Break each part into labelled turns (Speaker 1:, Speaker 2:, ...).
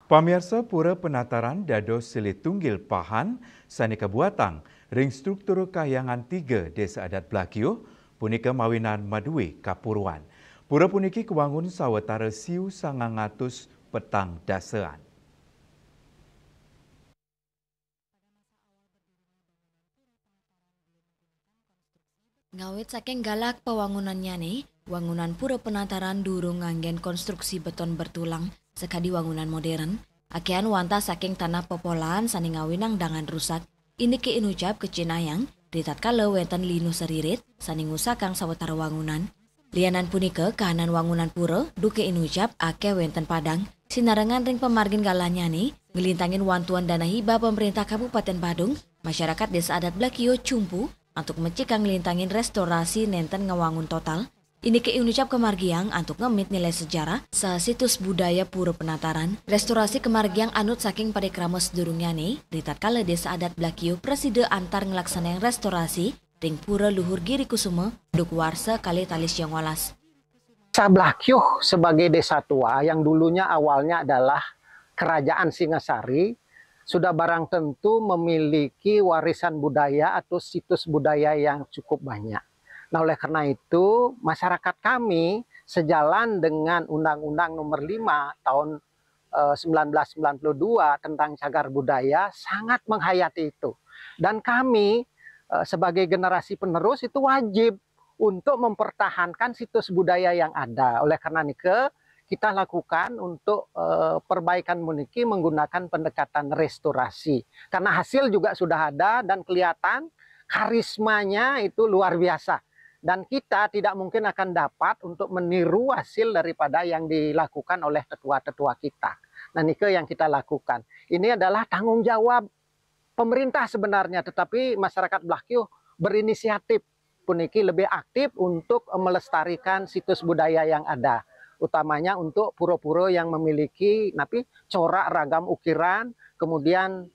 Speaker 1: Pamirsa Pura Penataran Dado Silit Tunggil Pahan, Sanika Buatang, Ring Struktur Kahyangan 3 Desa Adat Blakio, punika mawinan Madui Kapuruan. Pura puniki kewangun sawetara siu 900 petang dasean.
Speaker 2: Ngawit saking galak pewangunannya nih, wangunan Pura Penataran durung nganggen konstruksi beton bertulang sekadi wangunan modern. Akean wanta saking tanah popolan sani ngawinang dangan rusak. Ini ke inucap ke Cinayang, ritatkala wenten linu seririt sani ngusakang sawetara wangunan. Lianan punika kahanan wangunan pura duke inucap ake wenten padang. Sinarengan ring pemargin galanya nih, ngelintangin wantuan dana hibah pemerintah Kabupaten Badung, masyarakat Desa Adat Blakio Cumpu untuk mencikang ngelintangin restorasi nenten ngewangun total. Ini ke unicap kemargiang untuk ngemit nilai sejarah sa situs budaya Pura Penataran. Restorasi kemargiang anut saking pada kramos durungnya nih, ritatkala Desa Adat Blakio preside antar ngelaksanain restorasi ring Pura Luhur Giri Kusuma duk warsa kali talis yang walas.
Speaker 3: Desa Blakio sebagai desa tua yang dulunya awalnya adalah kerajaan Singasari, sudah barang tentu memiliki warisan budaya atau situs budaya yang cukup banyak. Nah, oleh karena itu, masyarakat kami sejalan dengan Undang-Undang Nomor 5 tahun 1992 tentang cagar budaya sangat menghayati itu. Dan kami sebagai generasi penerus itu wajib untuk mempertahankan situs budaya yang ada. Oleh karena itu, kita lakukan untuk perbaikan muniki menggunakan pendekatan restorasi. Karena hasil juga sudah ada dan kelihatan karismanya itu luar biasa. Dan kita tidak mungkin akan dapat untuk meniru hasil daripada yang dilakukan oleh tetua-tetua kita. Nah, ini yang kita lakukan. Ini adalah tanggung jawab pemerintah sebenarnya, tetapi masyarakat Blakio berinisiatif puniki lebih aktif untuk melestarikan situs budaya yang ada. Utamanya untuk pura-pura yang memiliki corak ragam ukiran, kemudian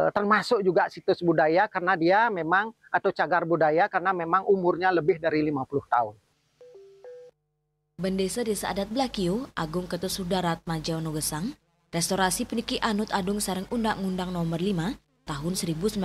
Speaker 3: termasuk juga situs budaya karena dia memang atau cagar budaya karena memang umurnya lebih dari 50 tahun.
Speaker 2: Bendesa Desa Adat Blakio, Agung Ketus Sudarat Majaono Gesang, restorasi peniki anut adung sareng Undang-Undang Nomor 5 tahun 1992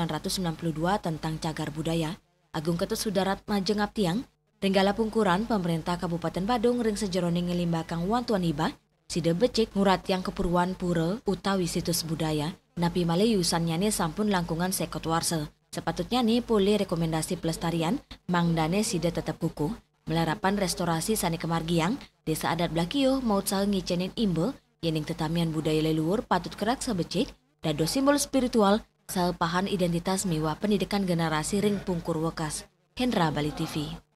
Speaker 2: tentang cagar budaya. Agung Ketus Sudarat Majengap Tiang, Renggala pungkuran pemerintah Kabupaten Badung ring sejeroning ngelimbakang wantuan hibah, sida becik ngurat yang keperluan pura utawi situs budaya. Napi male yusannya nih sampun langkungan sekot warse. Sepatutnya nih boleh rekomendasi pelestarian, mangdane sida tetap kukuh. Melarapan restorasi sani kemargiang, Desa Adat Blakio maut sal ngicenin imbe, yening tetamian budaya leluhur patut kerak sebecik, dado simbol spiritual, sal pahan identitas mewah pendidikan generasi ring pungkur wekas. Hendra Bali TV.